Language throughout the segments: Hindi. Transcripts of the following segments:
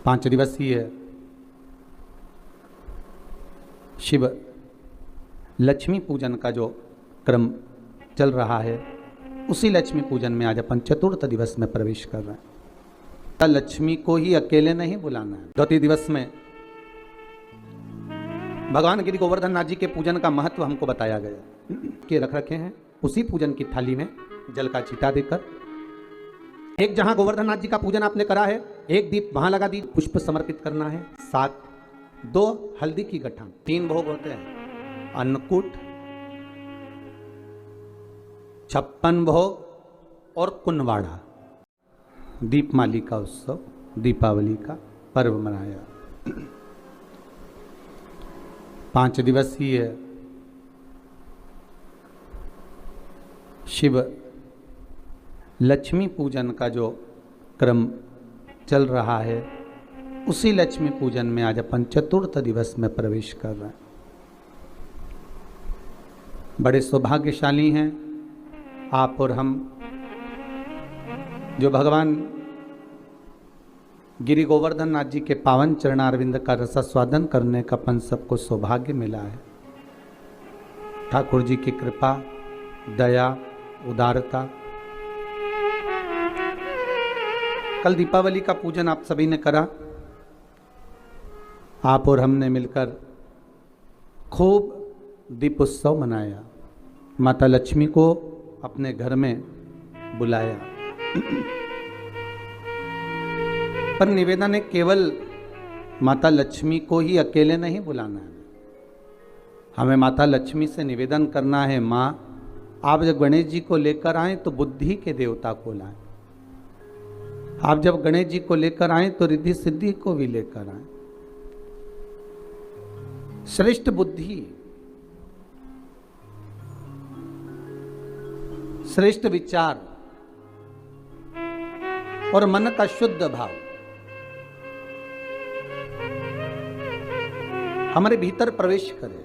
5 दिवसीय शिव लक्ष्मी पूजन का जो क्रम चल रहा है, उसी लक्ष्मी पूजन में आज अपन चतुर्थ दिवस में प्रवेश कर रहे हैं। लक्ष्मी को ही अकेले नहीं बुलाना है। द्वितीय दिवस में भगवान गिरि गोवर्धन नाथ जी के पूजन का महत्व हमको बताया गया कि रख रखे हैं। उसी पूजन की थाली में जल का छींटा देकर, एक जहां गोवर्धन नाथ जी का पूजन आपने करा है, एक दीप वहां लगा दी, पुष्प समर्पित करना है। 2 हल्दी की गठा, 3 भोग होते हैं, अन्नकूट, 56 भोग और कुनवाड़ा। दीपमाली का उत्सव, दीपावली का पर्व मनाया। 5 दिवसीय शिव लक्ष्मी पूजन का जो क्रम चल रहा है, उसी लक्ष्मी पूजन में आज अपन चतुर्थ दिवस में प्रवेश कर रहे हैं। बड़े सौभाग्यशाली हैं आप और हम, जो भगवान गिरि गोवर्धन नाथ जी के पावन चरणारविंद का रसास्वादन करने का अपन सबको सौभाग्य मिला है। ठाकुर जी की कृपा, दया, उदारता। कल दीपावली का पूजन आप सभी ने करा। आप और हमने मिलकर खूब दीपोत्सव मनाया, माता लक्ष्मी को अपने घर में बुलाया। पर निवेदन है, केवल माता लक्ष्मी को ही अकेले नहीं बुलाना है। हमें माता लक्ष्मी से निवेदन करना है, माँ आप जब गणेश जी को लेकर आए तो बुद्धि के देवता को लाएं। आप जब गणेश जी को लेकर आए तो रिद्धि सिद्धि को भी लेकर आए। श्रेष्ठ बुद्धि, श्रेष्ठ विचार और मन का शुद्ध भाव हमारे भीतर प्रवेश करे।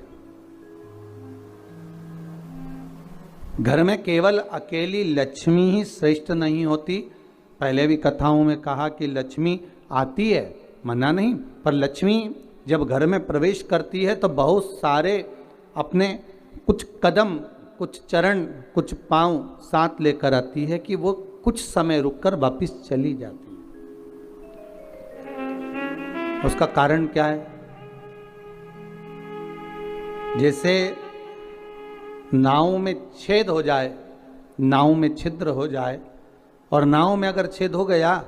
घर में केवल अकेली लक्ष्मी ही श्रेष्ठ नहीं होती। पहले भी कथाओं में कहा कि लक्ष्मी आती है, मना नहीं, पर लक्ष्मी जब घर में प्रवेश करती है तो बहुत सारे अपने कुछ कदम, कुछ चरण, कुछ पांव साथ लेकर आती है कि वो कुछ समय रुककर वापस चली जाती है। उसका कारण क्या है? जैसे नाव में छेद हो जाए, नाव में छिद्र हो जाए, और नाव में अगर छेद हो गया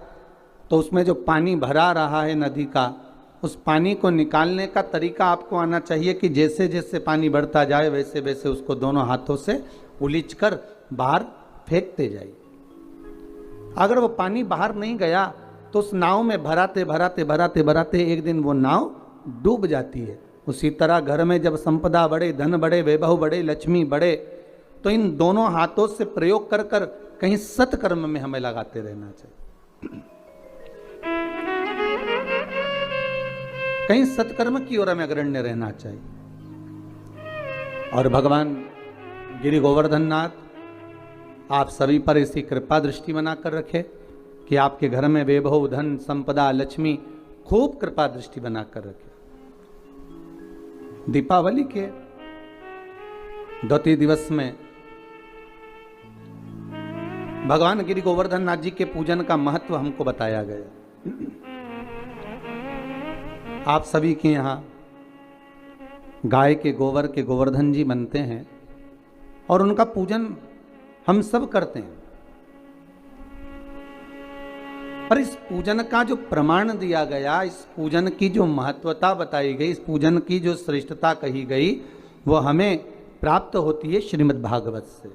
तो उसमें जो पानी भरा रहा है नदी का, उस पानी को निकालने का तरीका आपको आना चाहिए कि जैसे जैसे पानी बढ़ता जाए वैसे वैसे उसको दोनों हाथों से उलीचकर बाहर फेंकते जाइए। अगर वो पानी बाहर नहीं गया तो उस नाव में भराते भराते भराते भराते एक दिन वो नाव डूब जाती है। उसी तरह घर में जब संपदा बढ़े, धन बढ़े, वैभव बढ़े, लक्ष्मी बढ़े, तो इन दोनों हाथों से प्रयोग कर कर कहीं सत्कर्म में हमें लगाते रहना चाहिए। कहीं सत्कर्म की ओर हमें अग्रण्य रहना चाहिए। और भगवान गिरि गोवर्धन नाथ आप सभी पर ऐसी कृपा दृष्टि बनाकर रखे कि आपके घर में वैभव, धन, संपदा, लक्ष्मी खूब कृपा दृष्टि बनाकर रखे। दीपावली के द्वितीय दिवस में भगवान गिरि गोवर्धन नाथ जी के पूजन का महत्व हमको बताया गया। आप सभी के यहाँ गाय के गोबर के गोवर्धन जी बनते हैं और उनका पूजन हम सब करते हैं। पर इस पूजन का जो प्रमाण दिया गया, इस पूजन की जो महत्वता बताई गई, इस पूजन की जो श्रेष्ठता कही गई, वो हमें प्राप्त होती है श्रीमद् भागवत से।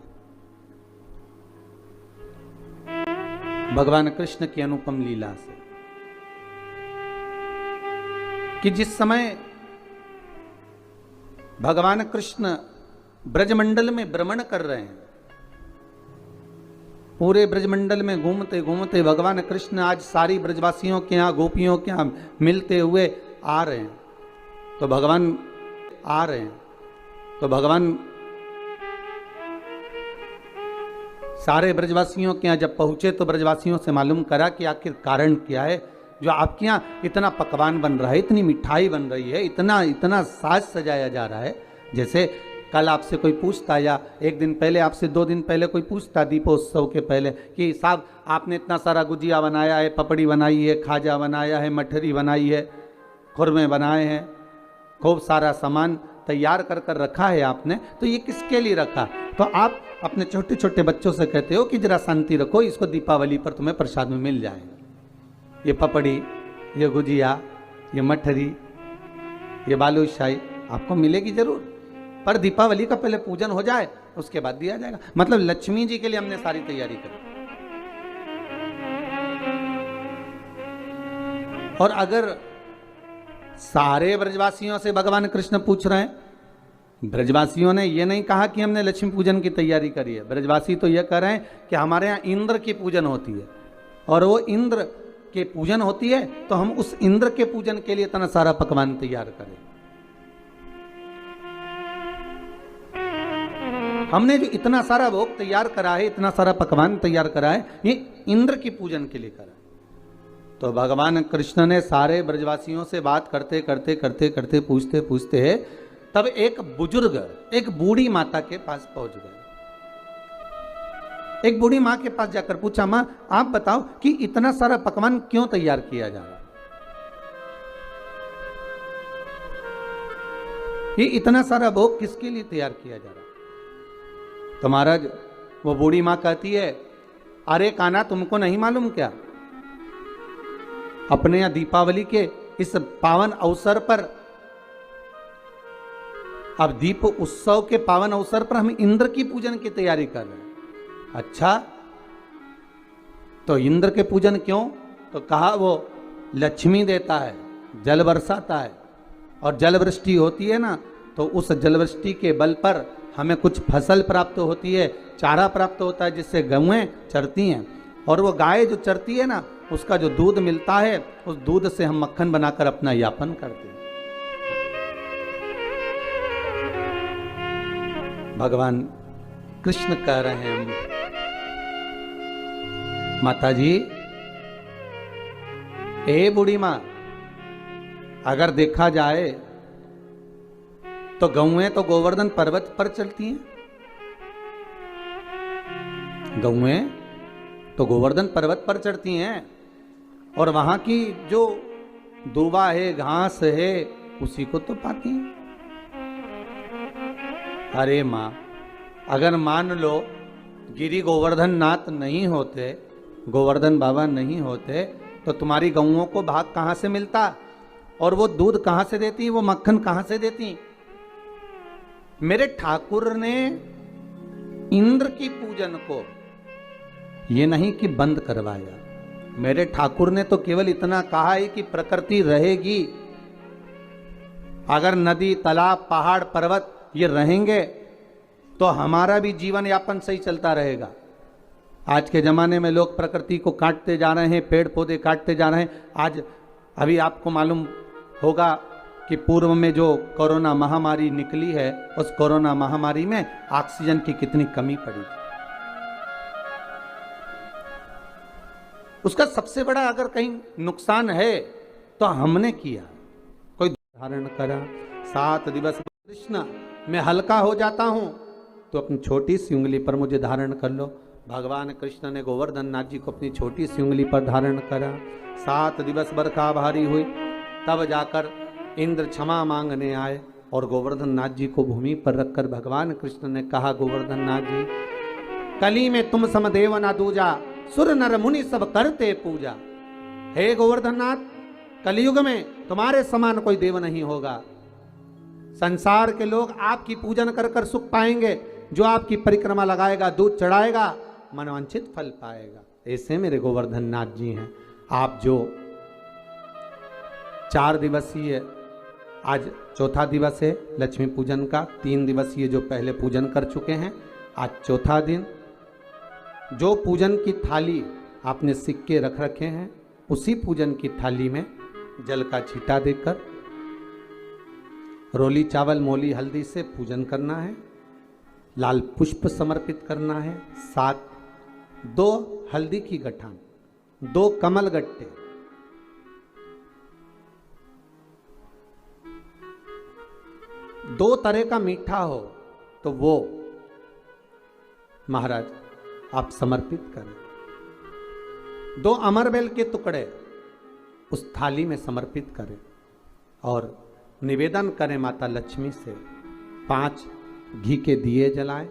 भगवान कृष्ण की अनुपम लीला से, कि जिस समय भगवान कृष्ण ब्रजमंडल में भ्रमण कर रहे हैं, पूरे ब्रजमंडल में घूमते घूमते भगवान कृष्ण आज सारी ब्रजवासियों के यहाँ, गोपियों के यहाँ मिलते हुए आ रहे हैं। तो भगवान सारे ब्रजवासियों के यहाँ जब पहुंचे तो ब्रजवासियों से मालूम करा कि आखिर कारण क्या है। जो आपके यहाँ इतना पकवान बन रहा है, इतनी मिठाई बन रही है, इतना इतना साज सजाया जा रहा है। जैसे कल आपसे कोई पूछता या एक दिन पहले आपसे 2 दिन पहले कोई पूछता दीपोत्सव के पहले कि साहब आपने इतना सारा गुजिया बनाया है, पपड़ी बनाई है, खाजा बनाया है, मठरी बनाई है, खुरमे बनाए हैं, खूब सारा सामान तैयार कर कर रखा है आपने, तो ये किसके लिए रखा? तो आप अपने छोटे छोटे बच्चों से कहते हो कि जरा शांति रखो, इसको दीपावली पर तुम्हें प्रसाद में मिल जाएगा। ये पपड़ी, ये गुजिया, ये मठरी, ये बालूशाही आपको मिलेगी जरूर, पर दीपावली का पहले पूजन हो जाए उसके बाद दिया जाएगा। मतलब लक्ष्मी जी के लिए हमने सारी तैयारी करी। और अगर सारे ब्रजवासियों से भगवान कृष्ण पूछ रहे हैं, ब्रजवासियों ने ये नहीं कहा कि हमने लक्ष्मी पूजन की तैयारी करी है, ब्रजवासी तो ये कह रहे हैं कि हमारे यहाँ इंद्र की पूजन होती है और वो इंद्र के पूजन होती है तो हम उस इंद्र के पूजन के लिए इतना सारा पकवान तैयार करें। हमने जो इतना सारा भोग तैयार करा है, इतना सारा पकवान तैयार करा है, ये इंद्र की पूजन के लिए करा। तो भगवान कृष्ण ने सारे ब्रजवासियों से बात करते करते करते करते पूछते पूछते तब एक बुजुर्ग, एक बूढ़ी माता के पास पहुंच गए। एक बूढ़ी माँ के पास जाकर पूछा, माँ आप बताओ कि इतना सारा पकवान क्यों तैयार किया जा रहा है? ये इतना सारा भोग किसके लिए तैयार किया जा रहा है? तो महाराज वो बूढ़ी माँ कहती है, अरे कान्हा तुमको नहीं मालूम क्या, अपने यहाँ दीपावली के इस पावन अवसर पर, अब दीप उत्सव के पावन अवसर पर हम इंद्र की पूजन की तैयारी कर रहे हैं। अच्छा, तो इंद्र के पूजन क्यों? तो कहा वो लक्ष्मी देता है, जल बरसाता है, और जल वृष्टि होती है ना, तो उस जल वृष्टि के बल पर हमें कुछ फसल प्राप्त होती है, चारा प्राप्त होता है जिससे गौएं चरती हैं, और वो गाय जो चरती है ना, उसका जो दूध मिलता है, उस दूध से हम मक्खन बनाकर अपना यापन करते हैं। भगवान कृष्ण कह रहे हैं, माता जी, ए बूढ़ी मां, अगर देखा जाए तो गौएं तो गोवर्धन पर्वत पर चलती हैं, गौएं तो गोवर्धन पर्वत पर चढ़ती हैं, और वहां की जो दूबा है, घास है, उसी को तो पाती हैं। अरे माँ, अगर मान लो गिरी गोवर्धन नाथ नहीं होते, गोवर्धन बाबा नहीं होते, तो तुम्हारी गौओं को भाग कहाँ से मिलता, और वो दूध कहाँ से देती, वो मक्खन कहाँ से देती? मेरे ठाकुर ने इंद्र की पूजन को ये नहीं कि बंद करवाया, मेरे ठाकुर ने तो केवल इतना कहा है कि प्रकृति रहेगी, अगर नदी, तालाब, पहाड़, पर्वत ये रहेंगे तो हमारा भी जीवन यापन सही चलता रहेगा। आज के ज़माने में लोग प्रकृति को काटते जा रहे हैं, पेड़ पौधे काटते जा रहे हैं। आज अभी आपको मालूम होगा कि पूर्व में जो कोरोना महामारी निकली है, उस कोरोना महामारी में ऑक्सीजन की कितनी कमी पड़ी। उसका सबसे बड़ा अगर कहीं नुकसान है तो हमने किया। कोई धारण करा 7 दिवस, कृष्ण मैं हल्का हो जाता हूं तो अपनी छोटी सी उंगली पर मुझे धारण कर लो। भगवान कृष्ण ने गोवर्धन नाथ जी को अपनी छोटी सी उंगली पर धारण करा। 7 दिवस बरखा भारी हुई, तब जाकर इंद्र क्षमा मांगने आए और गोवर्धन नाथ जी को भूमि पर रखकर भगवान कृष्ण ने कहा, गोवर्धन नाथ जी, कली में तुम समदेव ना दूजा, सुर नर मुनि सब करते पूजा। हे गोवर्धन नाथ, कलयुग में तुम्हारे समान कोई देव नहीं होगा। संसार के लोग आपकी पूजन कर कर सुख पाएंगे, जो आपकी परिक्रमा लगाएगा, दूध चढ़ाएगा, मनवांछित फल पाएगा। ऐसे मेरे गोवर्धन नाथ जी हैं। आप जो 4 दिवसीय, आज चौथा दिवस है लक्ष्मी पूजन का, 3 दिवसीय जो पहले पूजन कर चुके हैं, आज चौथा दिन, जो पूजन की थाली आपने सिक्के रख रखे हैं, उसी पूजन की थाली में जल का छींटा देकर रोली चावल मोली हल्दी से पूजन करना है, लाल पुष्प समर्पित करना है, साथ 2 हल्दी की गठान, 2 कमल गट्टे, 2 तरह का मीठा हो तो वो महाराज आप समर्पित करें। 2 अमरबेल के टुकड़े उस थाली में समर्पित करें और निवेदन करें माता लक्ष्मी से। 5 घी के दिए जलाएं,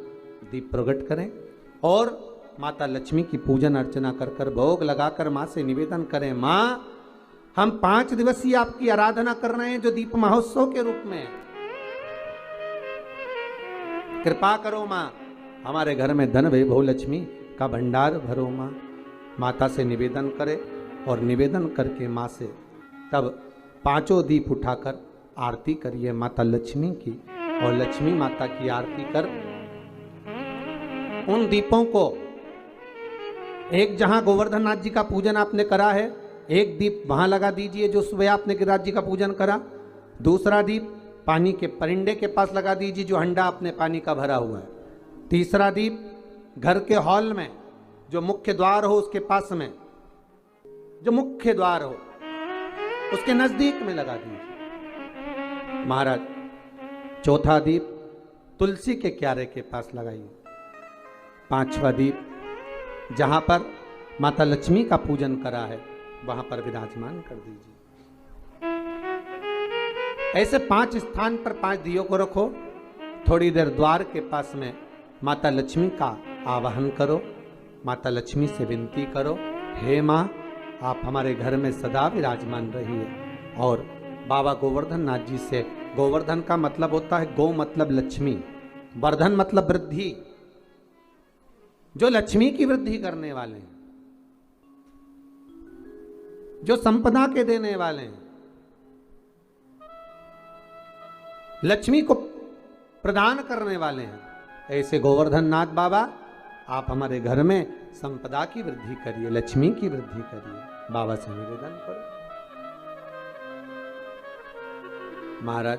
दीप प्रकट करें और माता लक्ष्मी की पूजन अर्चना कर भोग लगाकर माँ से निवेदन करें, माँ हम 5 दिवसीय आपकी आराधना कर रहे हैं जो दीप महोत्सव के रूप में। कृपा करो माँ, हमारे घर में धन वैभव लक्ष्मी का भंडार भरो माँ। माता से निवेदन करें और निवेदन करके माँ से तब 5 दीप उठाकर आरती करिए माता लक्ष्मी की और लक्ष्मी माता की आरती कर उन दीपों को एक जहां गोवर्धन नाथ जी का पूजन आपने करा है, एक दीप वहां लगा दीजिए जो सुबह आपने गिरिराज जी का पूजन करा। दूसरा दीप पानी के परिंडे के पास लगा दीजिए जो हंडा आपने पानी का भरा हुआ है। तीसरा दीप घर के हॉल में जो मुख्य द्वार हो उसके पास में, जो मुख्य द्वार हो उसके नजदीक में लगा दीजिए महाराज। चौथा दीप तुलसी के क्यारे के पास लगाइए। 5वां दीप जहां पर माता लक्ष्मी का पूजन करा है वहां पर विराजमान कर दीजिए। ऐसे 5 स्थान पर 5 दियों को रखो। थोड़ी देर द्वार के पास में माता लक्ष्मी का आवाहन करो, माता लक्ष्मी से विनती करो, हे माँ आप हमारे घर में सदा विराजमान रहिए। और बाबा गोवर्धन नाथ जी से, गोवर्धन का मतलब होता है गौ मतलब लक्ष्मी, वर्धन मतलब वृद्धि, जो लक्ष्मी की वृद्धि करने वाले हैं, जो संपदा के देने वाले हैं, लक्ष्मी को प्रदान करने वाले हैं, ऐसे गोवर्धन नाथ बाबा आप हमारे घर में संपदा की वृद्धि करिए, लक्ष्मी की वृद्धि करिए। बाबा से निवेदन करो। महाराज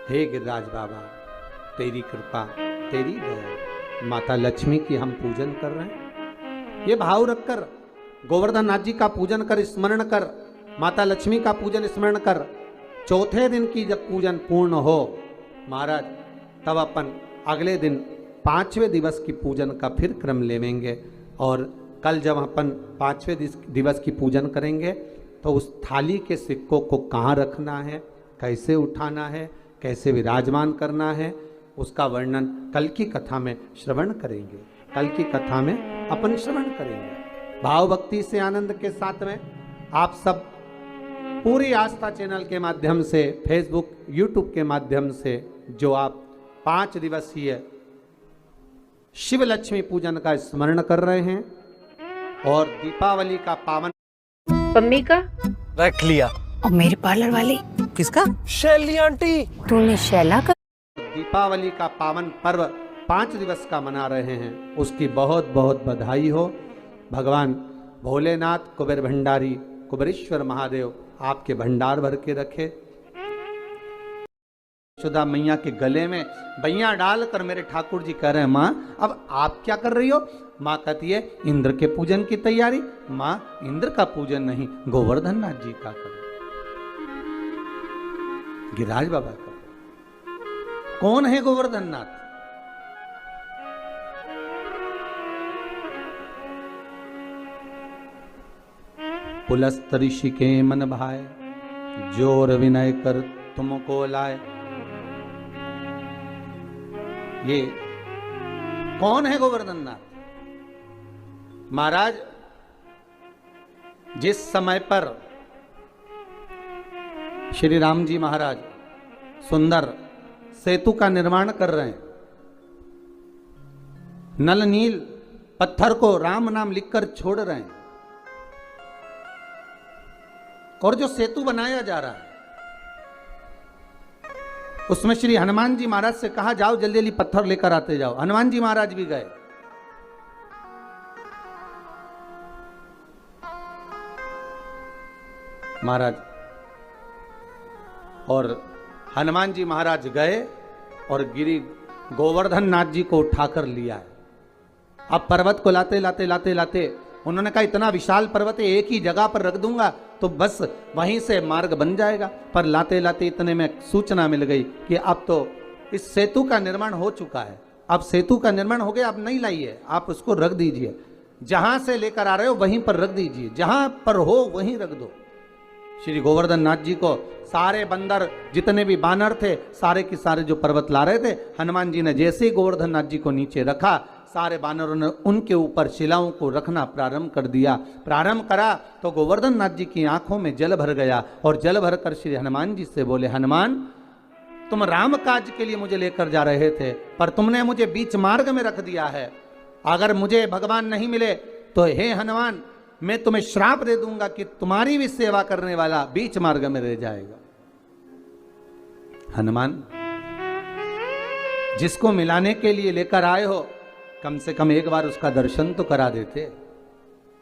हे गिरिराज बाबा तेरी कृपा तेरी दया, माता लक्ष्मी की हम पूजन कर रहे हैं। ये भाव रखकर गोवर्धन नाथ जी का पूजन कर, स्मरण कर, माता लक्ष्मी का पूजन स्मरण कर। चौथे दिन की जब पूजन पूर्ण हो महाराज तब अपन अगले दिन 5वें दिवस की पूजन का फिर क्रम लेवेंगे। और कल जब अपन 5वें दिवस की पूजन करेंगे तो उस थाली के सिक्कों को कहाँ रखना है, कैसे उठाना है, कैसे विराजमान करना है, उसका वर्णन कल की कथा में श्रवण करेंगे। कल की कथा में अपन श्रवण करेंगे भाव भक्ति से, आनंद के साथ में। आप सब पूरी आस्था चैनल के माध्यम से, फेसबुक यूट्यूब के माध्यम से जो आप 5 दिवसीय शिव लक्ष्मी पूजन का स्मरण कर रहे हैं और दीपावली का पावन मम्मी का रख लिया। और मेरे पार्लर वाली किसका? शैली आंटी। तूने शैला का दीपावली का पावन पर्व 5 दिवस का मना रहे हैं, उसकी बहुत बहुत बधाई हो। भगवान भोलेनाथ कुबेर भंडारी कुबेरेश्वर महादेव आपके भंडार भर के रखे। यशोदा मैया के गले में बैया डालकर मेरे ठाकुर जी कह रहे हैं माँ अब आप क्या कर रही हो? माँ कहती है इंद्र के पूजन की तैयारी। माँ इंद्र का पूजन नहीं, गोवर्धन नाथ जी का करो, गिरिराज बाबा का। कौन है गोवर्धन नाथ? पुलस्त ऋषि के मन भाए, जोर विनय कर तुमको लाए। ये कौन है गोवर्धन नाथ? महाराज जिस समय पर श्री राम जी महाराज सुंदर सेतु का निर्माण कर रहे हैं, नल नील पत्थर को राम नाम लिखकर छोड़ रहे हैं और जो सेतु बनाया जा रहा है उसमें श्री हनुमान जी महाराज से कहा जाओ जल्दी जल्दी पत्थर लेकर आते जाओ। हनुमान जी महाराज भी गए। महाराज और हनुमान जी महाराज गए और गिरी गोवर्धन नाथ जी को उठाकर लिया है। अब पर्वत को लाते लाते लाते लाते उन्होंने कहा इतना विशाल पर्वत है, एक ही जगह पर रख दूंगा तो बस वहीं से मार्ग बन जाएगा। पर लाते लाते इतने में सूचना मिल गई कि अब तो इस सेतु का निर्माण हो चुका है, अब सेतु का निर्माण हो गया, अब नहीं लाइए, आप उसको रख दीजिए, जहां से लेकर आ रहे हो वहीं पर रख दीजिए, जहां पर हो वहीं रख दो। श्री गोवर्धन नाथ जी को सारे बंदर जितने भी बानर थे सारे के सारे जो पर्वत ला रहे थे, हनुमान जी ने जैसे ही गोवर्धन नाथ जी को नीचे रखा, सारे बानरों ने उनके ऊपर शिलाओं को रखना प्रारंभ कर दिया। प्रारंभ करा तो गोवर्धन नाथ जी की आंखों में जल भर गया और जल भर कर श्री हनुमान जी से बोले, हनुमान तुम राम काज के लिए मुझे लेकर जा रहे थे, पर तुमने मुझे बीच मार्ग में रख दिया है। अगर मुझे भगवान नहीं मिले तो हे हनुमान, मैं तुम्हें श्राप दे दूंगा कि तुम्हारी भी सेवा करने वाला बीच मार्ग में रह जाएगा। हनुमान, जिसको मिलाने के लिए लेकर आए हो, कम से कम एक बार उसका दर्शन तो करा देते,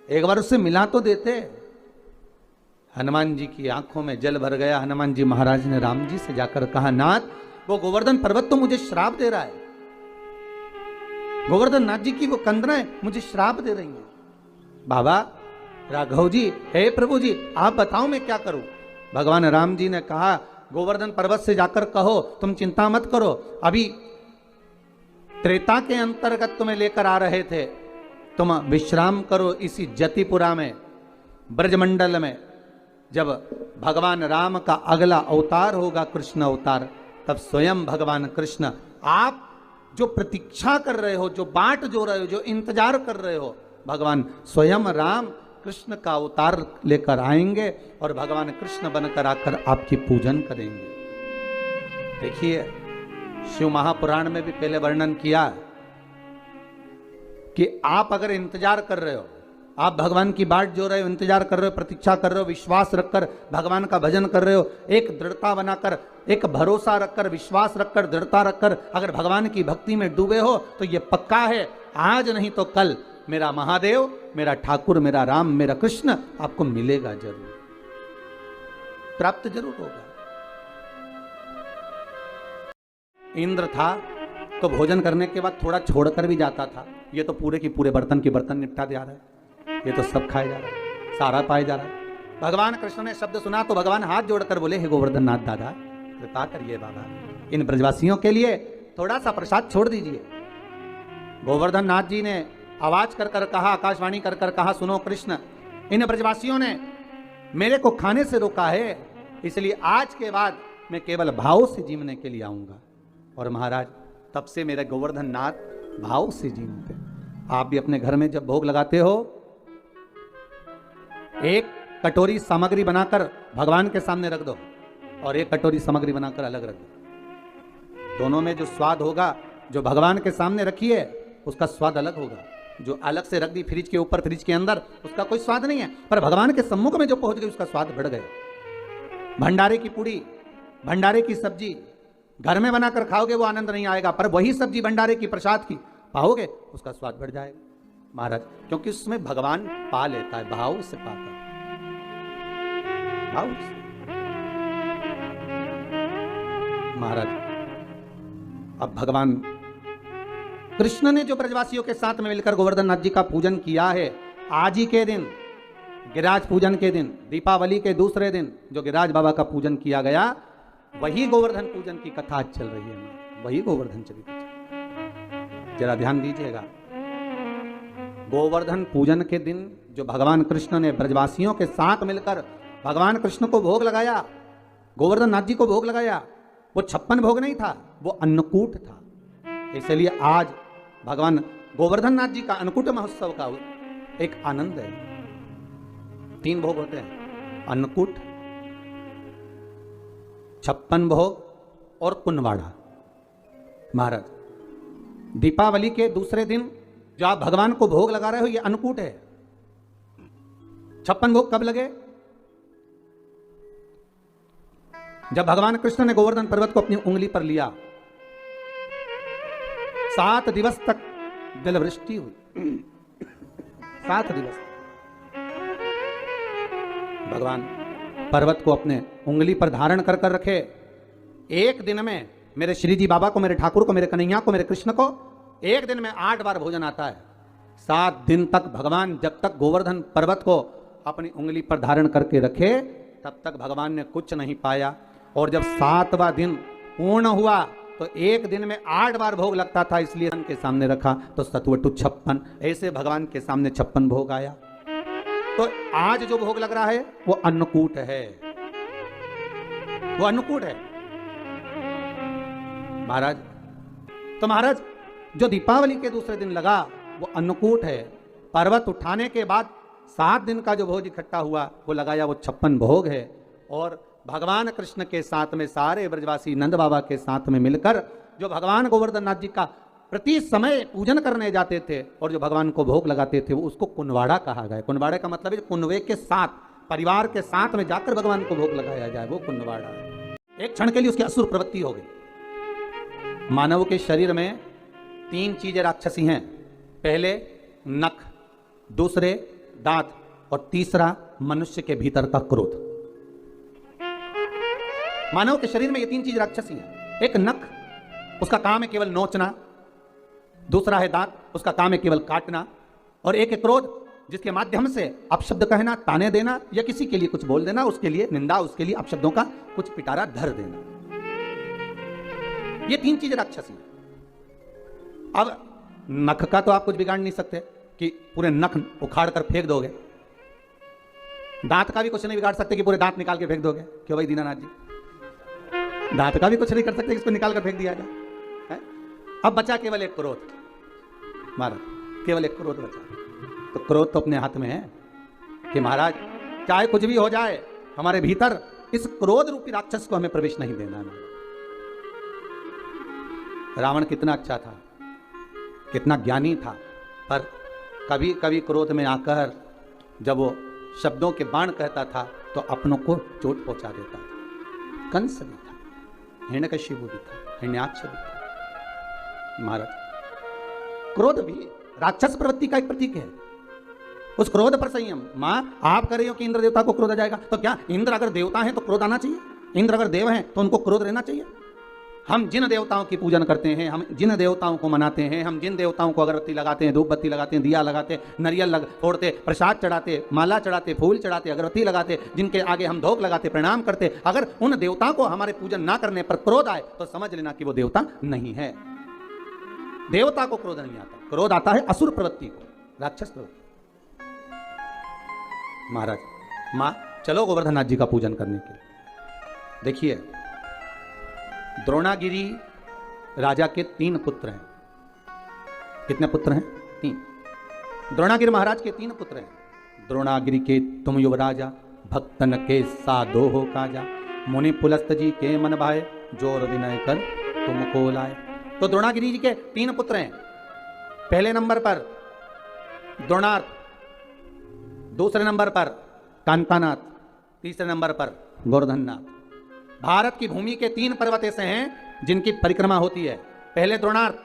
एक बार उससे मिला तो देते। हनुमान जी की आंखों में जल भर गया। हनुमान जी महाराज ने राम जी से जाकर कहा, नाथ वो गोवर्धन पर्वत तो मुझे श्राप दे रहा है, गोवर्धन नाथ जी की वो कंदराएं मुझे श्राप दे रही हैं। बाबा राघव जी, हे प्रभु जी, आप बताओ मैं क्या करूं। भगवान राम जी ने कहा, गोवर्धन पर्वत से जाकर कहो तुम चिंता मत करो, अभी त्रेता के अंतर्गत तुम्हें लेकर आ रहे थे, तुम विश्राम करो इसी जतिपुरा में, ब्रजमंडल में। जब भगवान राम का अगला अवतार होगा कृष्ण अवतार, तब स्वयं भगवान कृष्ण, आप जो प्रतीक्षा कर रहे हो, जो बाट जो रहे हो, जो इंतजार कर रहे हो, भगवान स्वयं राम कृष्ण का अवतार लेकर आएंगे और भगवान कृष्ण बनकर आकर आपकी पूजन करेंगे। देखिए, शिव महापुराण में भी पहले वर्णन किया कि आप अगर इंतजार कर रहे हो, आप भगवान की बाट जो रहे हो, इंतजार कर रहे हो, प्रतीक्षा कर रहे हो, विश्वास रखकर भगवान का भजन कर रहे हो, एक दृढ़ता बनाकर, एक भरोसा रखकर, विश्वास रखकर, दृढ़ता रखकर अगर भगवान की भक्ति में डूबे हो, तो ये पक्का है आज नहीं तो कल मेरा महादेव, मेरा ठाकुर, मेरा राम, मेरा कृष्ण आपको मिलेगा जरूर, प्राप्त जरूर होगा। इंद्र था तो भोजन करने के बाद थोड़ा छोड़कर भी जाता था, ये तो पूरे की पूरे बर्तन के बर्तन निपटा दिया रहा है, ये तो सब खाया जा रहा है, सारा पाया जा रहा है। भगवान कृष्ण ने शब्द सुना तो भगवान हाथ जोड़कर बोले, हे गोवर्धन नाथ दादा, कृपा करिए बाबा, इन ब्रजवासियों के लिए थोड़ा सा प्रसाद छोड़ दीजिए। गोवर्धन नाथ जी ने आवाज कर कर कहा, आकाशवाणी कर कर कहा, सुनो कृष्ण, इन ब्रजवासियों ने मेरे को खाने से रोका है, इसलिए आज के बाद मैं केवल भाव से जीवने के लिए आऊंगा। और महाराज, तब से मेरे गोवर्धन नाथ भाव से जीवते। आप भी अपने घर में जब भोग लगाते हो, एक कटोरी सामग्री बनाकर भगवान के सामने रख दो और एक कटोरी सामग्री बनाकर अलग रख दो। दोनों में जो स्वाद होगा, जो भगवान के सामने रखी है उसका स्वाद अलग होगा, जो अलग से रख दी फ्रिज के ऊपर, फ्रिज के अंदर, उसका कोई स्वाद नहीं है, पर भगवान के सम्मुख में जो पहुंच गई उसका स्वाद बढ़ गया। भंडारे की पूड़ी, भंडारे की सब्जी घर में बनाकर खाओगे वो आनंद नहीं आएगा, पर वही सब्जी भंडारे की प्रसाद की पाओगे उसका स्वाद बढ़ जाएगा महाराज, क्योंकि उसमें भगवान पा लेता है, भाव से पाता है, भाव से। महाराज, अब भगवान कृष्ण ने जो ब्रजवासियों के साथ में मिलकर गोवर्धन नाथ जी का पूजन किया है, आज ही के दिन, गिरिराज पूजन के दिन, दीपावली के दूसरे दिन जो गिरिराज बाबा का पूजन किया गया, वही गोवर्धन पूजन की कथा आज चल रही है, वही गोवर्धन चरित्र। जरा ध्यान दीजिएगा, गोवर्धन पूजन के दिन जो भगवान कृष्ण ने ब्रजवासियों के साथ मिलकर भगवान कृष्ण को भोग लगाया, गोवर्धन नाथ जी को भोग लगाया, वो 56 भोग नहीं था, वो अन्नकूट था। इसलिए आज भगवान गोवर्धन नाथ जी का अन्नकूट महोत्सव का एक आनंद है। 3 भोग होते हैं, अन्नकूट, 56 भोग और कुनवाड़ा। महाराज, दीपावली के दूसरे दिन जो आप भगवान को भोग लगा रहे हो, ये अन्नकूट है। 56 भोग कब लगे? जब भगवान कृष्ण ने गोवर्धन पर्वत को अपनी उंगली पर लिया, 7 दिवस तक जलवृष्टि हुई। 7 दिवस भगवान पर्वत को अपने उंगली पर धारण कर कर रखे। एक दिन में मेरे श्री जी बाबा को, मेरे ठाकुर को, मेरे कन्हैया को, मेरे कृष्ण को एक दिन में 8 बार भोजन आता है। 7 दिन तक भगवान जब तक गोवर्धन पर्वत को अपनी उंगली पर धारण करके रखे तब तक भगवान ने कुछ नहीं पाया। और जब 7वां दिन पूर्ण हुआ तो एक दिन में 8 बार भोग लगता था, इसलिए के सामने रखा तो सतवटु 56, ऐसे भगवान के सामने 56 भोग आया। तो आज जो भोग लग रहा है वो अन्नकूट है, वो अन्नकूट है महाराज। तो महाराज जो दीपावली के दूसरे दिन लगा वो अन्नकूट है। पर्वत उठाने के बाद 7 दिन का जो भोज इकट्ठा हुआ वो लगाया, वो 56 भोग है। और भगवान कृष्ण के साथ में सारे ब्रजवासी नंद बाबा के साथ में मिलकर जो भगवान गोवर्धन नाथ जी का प्रति समय पूजन करने जाते थे और जो भगवान को भोग लगाते थे वो उसको कुनवाड़ा कहा गया। कुनवाड़े का मतलब है कुनवे के साथ, परिवार के साथ में जाकर भगवान को भोग लगाया जाए, वो कुनवाड़ा है। एक क्षण के लिए उसकी असुर प्रवृत्ति हो गई। मानव के शरीर में 3 चीजें राक्षसी हैं, पहले नख, दूसरे दांत और तीसरा मनुष्य के भीतर का क्रोध। मानव के शरीर में ये 3 चीज राक्षसी हैं। एक नख, उसका काम है केवल नोचना, दूसरा है दांत, उसका काम है केवल काटना, और एक है क्रोध जिसके माध्यम से अपशब्द कहना, ताने देना या किसी के लिए कुछ बोल देना, उसके लिए निंदा, उसके लिए अपशब्दों का कुछ पिटारा धर देना। ये 3 चीज राक्षसी हैं। अब नख का तो आप कुछ बिगाड़ नहीं सकते कि पूरे नख उखाड़ कर फेंक दोगे। दांत का भी कुछ नहीं बिगाड़ सकते कि पूरे दांत निकाल के फेंक दोगे। क्यों भाई दीनानाथ जी, दांत का भी कुछ नहीं कर सकते, इसको निकाल कर फेंक दिया जाए। अब बचा केवल एक क्रोध, महाराज केवल एक क्रोध बचा। तो क्रोध तो अपने हाथ में है कि महाराज चाहे कुछ भी हो जाए हमारे भीतर इस क्रोध रूपी राक्षस को हमें प्रवेश नहीं देना है। रावण कितना अच्छा था, कितना ज्ञानी था, पर कभी कभी क्रोध में आकर जब वो शब्दों के बाण कहता था तो अपनों को चोट पहुंचा देता था। कंस भी था, हिरण्यकशिपु भी था, हिरण्याक्ष भी था। महाराज क्रोध भी राक्षस प्रवृत्ति का एक प्रतीक है। उस क्रोध पर संयम। मां आप कह रहे हो कि इंद्र देवता को क्रोध आ जाएगा, तो क्या इंद्र अगर देवता हैं तो क्रोध आना चाहिए? इंद्र अगर देव हैं तो उनको क्रोध रहना चाहिए? हम जिन देवताओं की पूजन करते हैं, हम जिन देवताओं को मनाते हैं, हम जिन देवताओं को अगरबत्ती लगाते हैं, धूप बत्ती लगाते हैं, दिया लगाते, नारियल फोड़ते, प्रसाद चढ़ाते, माला चढ़ाते, फूल चढ़ाते, अगरबत्ती लगाते, जिनके आगे हम धोख लगाते, प्रणाम करते, अगर उन देवताओं को हमारे पूजन ना करने पर क्रोध आए तो समझ लेना कि वो देवता नहीं है। देवता को क्रोध नहीं आता, क्रोध आता है असुर प्रवृत्ति को, राक्षस प्रवृत्ति। महाराज मां चलो गोवर्धन जी का पूजन करने के लिए। देखिए द्रोणागिरी राजा के 3 पुत्र हैं। कितने पुत्र हैं? 3। द्रोणागिरी महाराज के 3 पुत्र हैं। द्रोणागिरी के तुम युवराजा, भक्तन के साधो हो काजा, मुनि पुलस्त जी के मन भाए, जोर विनय कर तुमको लाए। तो द्रोणागिरी जी के 3 पुत्र हैं। पहले नंबर पर द्रोणार्थ, दूसरे नंबर पर कांतानाथ, तीसरे नंबर पर गोवर्धननाथ। भारत की भूमि के 3 पर्वत ऐसे हैं जिनकी परिक्रमा होती है। पहले द्रोणार्थ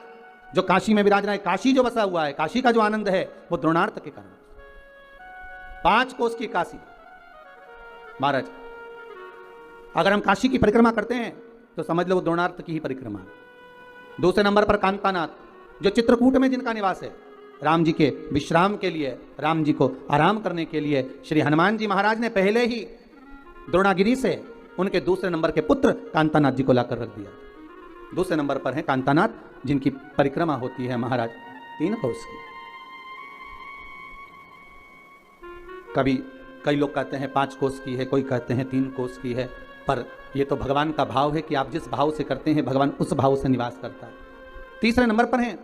जो काशी में विराज रहा है, काशी जो बसा हुआ है, काशी का जो आनंद है वो द्रोणार्थ के कारण। 5 कोस की काशी। महाराज अगर हम काशी की परिक्रमा करते हैं तो समझ लो वो द्रोणार्थ की ही परिक्रमा है। दूसरे नंबर पर कांतानाथ जो चित्रकूट में जिनका निवास है, राम जी के विश्राम के लिए, राम जी को आराम करने के लिए श्री हनुमान जी महाराज ने पहले ही द्रोणागिरी से उनके दूसरे नंबर के पुत्र कांतानाथ जी को लाकर रख दिया। दूसरे नंबर पर है कांतानाथ जिनकी परिक्रमा होती है महाराज 3 कोस की। कभी कई लोग कहते हैं 5 कोस की है, कोई कहते हैं 3 कोस की है, पर यह तो भगवान का भाव है कि आप जिस भाव से करते हैं भगवान उस भाव से निवास करता है। तीसरे नंबर पर है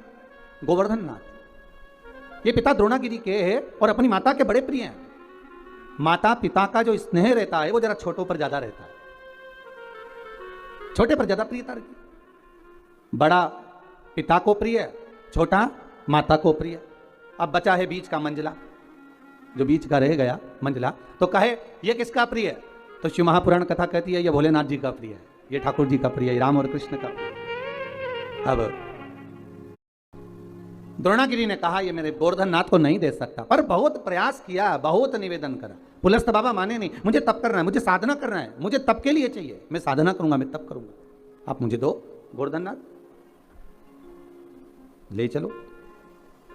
गोवर्धननाथ। ये पिता द्रोणागिरी के है और अपनी माता के बड़े प्रिय हैं। माता पिता का जो स्नेह रहता है वो जरा छोटों पर ज्यादा रहता है, छोटे पर ज्यादा प्रियता रहती है। बड़ा पिता को प्रिय, छोटा माता को प्रिय। अब बचा है बीच का मंझला, जो बीच का रह गया मंझला, तो कहे ये किसका प्रिय है? तो शिव महापुराण कथा कहती है ये भोलेनाथ जी का प्रिय है, ये ठाकुर जी का प्रिय है, राम और कृष्ण का प्रिय है। अब द्रोणागिरी ने कहा ये मेरे गोवर्धननाथ को नहीं दे सकता, पर बहुत प्रयास किया, बहुत निवेदन करा। पुलस्त बाबा माने नहीं, मुझे तप करना है, मुझे साधना करना है, मुझे तप के लिए चाहिए, मैं साधना करूंगा, मैं तप करूंगा, आप मुझे दो गोवर्धननाथ, ले चलो।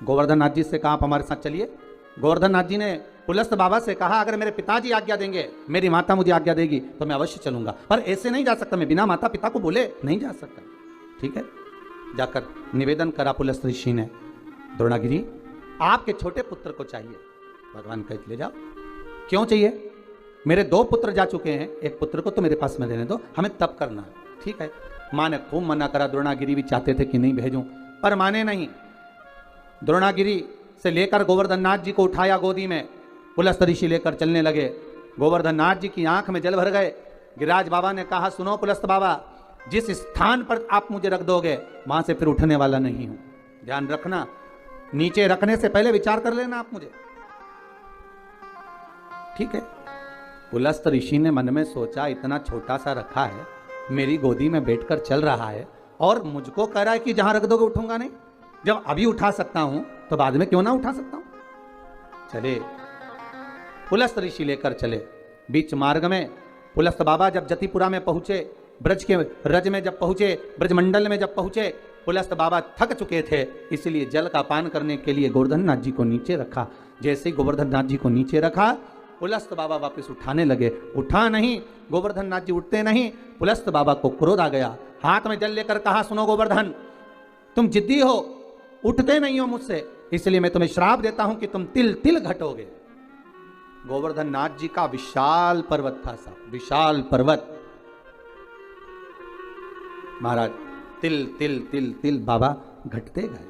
गोवर्धन नाथ जी से कहा आप हमारे साथ चलिए। गोवर्धन नाथ जी ने पुलस्त बाबा से कहा अगर मेरे पिताजी आज्ञा देंगे, मेरी माता मुझे आज्ञा देगी तो मैं अवश्य चलूंगा, पर ऐसे नहीं जा सकता, मैं बिना माता पिता को बोले नहीं जा सकता। ठीक है, जाकर निवेदन करा पुलस्त ऋषि ने, द्रोणागिरी आपके छोटे पुत्र को चाहिए। भगवान कह ले जाओ। क्यों चाहिए? मेरे 2 पुत्र जा चुके हैं, एक पुत्र को तो मेरे पास में रहने दो, हमें तब करना है। ठीक है, माँ ने खूब मना करा, द्रोणागिरी भी चाहते थे कि नहीं भेजूं, पर माने नहीं। द्रोणागिरी से लेकर गोवर्धन नाथ जी को उठाया गोदी में, पुलस्त ऋषि लेकर चलने लगे। गोवर्धन नाथ जी की आंख में जल भर गए। गिरिराज बाबा ने कहा सुनो पुलस्त बाबा, जिस स्थान पर आप मुझे रख दोगे वहां से फिर उठने वाला नहीं हूं, ध्यान रखना, नीचे रखने से पहले विचार कर लेना आप मुझे। ठीक है, पुलस्त ऋषि ने मन में सोचा इतना छोटा सा रखा है, मेरी गोदी में बैठकर चल रहा है और मुझको कह रहा है कि जहां रख दोगे उठूंगा नहीं। जब अभी उठा सकता हूं तो बाद में क्यों ना उठा सकता हूं। चले, पुलस्त ऋषि लेकर चले। बीच मार्ग में पुलस्त बाबा जब जतिपुरा में पहुंचे, ब्रज के रज में जब पहुंचे, ब्रजमंडल में जब पहुंचे, पुलस्त बाबा थक चुके थे, इसलिए जल का पान करने के लिए गोवर्धन नाथ जी को नीचे रखा। जैसे ही गोवर्धन नाथ जी को नीचे रखा, पुलस्त बाबा वापस उठाने लगे। उठा नहीं, गोवर्धन नाथ जी उठते नहीं। पुलस्त बाबा को क्रोध आ गया, हाथ में जल लेकर कहा सुनो गोवर्धन, तुम जिद्दी हो, उठते नहीं हो मुझसे, इसलिए मैं तुम्हें श्राप देता हूं कि तुम तिल तिल घटोगे। गोवर्धन नाथ जी का विशाल पर्वत था साहब, विशाल पर्वत। महाराज तिल तिल तिल तिल बाबा घटते गए।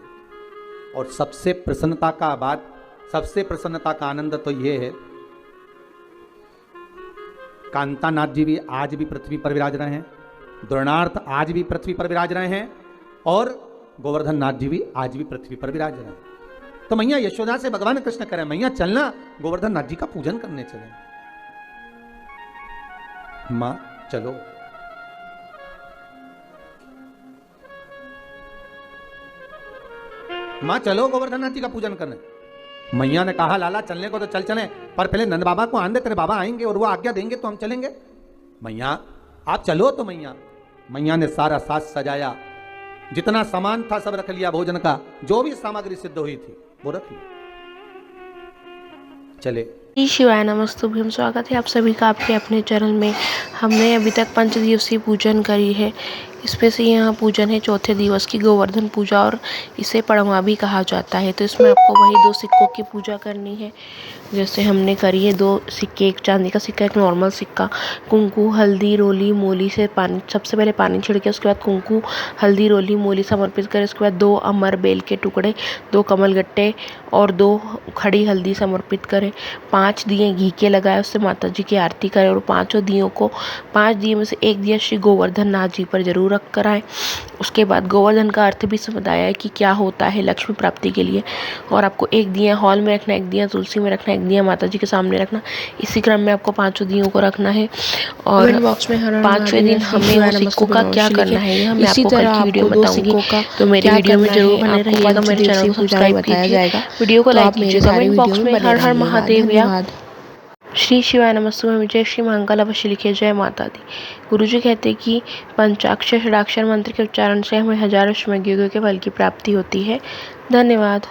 और सबसे प्रसन्नता का बात, सबसे प्रसन्नता का आनंद तो यह है, कांतानाथ जी भी आज भी पृथ्वी पर विराज रहे हैं, द्रोणार्थ आज भी पृथ्वी पर विराज रहे हैं, और गोवर्धन नाथ जी भी आज भी पृथ्वी पर विराज रहे हैं। तो मैया यशोदा से भगवान कृष्ण करें, मैया चलना गोवर्धन नाथ जी का पूजन करने चले। मां चलो। मां चलो गोवर्धन नाथ जी का पूजन करने। मैया ने कहा लाला चलने को तो चल चलें, पर पहले नंद बाबा को आन दे, तेरे बाबा आएंगे और वो आज्ञा देंगे तो हम चलेंगे। मैया आप चलो। तो मैया ने सारा साज सजाया, जितना सामान था सब रख लिया, भोजन का जो भी सामग्री सिद्ध हुई थी वो रख लिया। चले। श्री शिवाय नमस्तुभ्यं। स्वागत है आप सभी का आपके अपने चैनल में। हमने अभी तक 5 दिवसीय पूजन करी है। इसमें से यहाँ पूजन है चौथे दिवस की गोवर्धन पूजा, और इसे पड़वा भी कहा जाता है। तो इसमें आपको वही 2 सिक्कों की पूजा करनी है जैसे हमने करी है। 2 सिक्के, एक चांदी का सिक्का, एक नॉर्मल सिक्का, कुंकू हल्दी रोली मोली से पानी, सबसे पहले पानी छिड़के, उसके बाद कुंकू हल्दी रोली मोली समर्पित करें। उसके बाद 2 अमर बेल के टुकड़े, 2 कमल गट्टे और 2 खड़ी हल्दी समर्पित करें। 5 दिए घी के लगाए, उससे माता जी की आरती करें, और 5 दियों को, 5 दिए में से 1 दिया श्री गोवर्धन नाथ जी पर जरूर रख कर आए। उसके बाद गोवर्धन का अर्थ भी बताया है कि क्या होता है लक्ष्मी प्राप्ति के लिए। और आपको 1 दिया हॉल में रखना, 1 दिया तुलसी में रखना, 1 दिया माता जी के सामने रखना। इसी क्रम में आपको 5 दियों को रखना है। और बॉक्स में 5वें दिन हमें उन सिक्कों का क्या करना है ये मैं आपको कल की वीडियो में बताऊंगी। तो मेरी वीडियो में जरूर बने रहिएगा, मेरे चैनल को सब्सक्राइब कीजिए, वीडियो को लाइक कीजिए, कमेंट बॉक्स में हर हर महादेव या श्री शिवाय नमस्तुभ्यं जय श्री महाकाल अवश्य लिखे, जय माता दी। गुरुजी कहते हैं कि पंचाक्षर षडाक्षर मंत्र के उच्चारण से हमें हजारों श्रमयोगियों के फल की प्राप्ति होती है। धन्यवाद।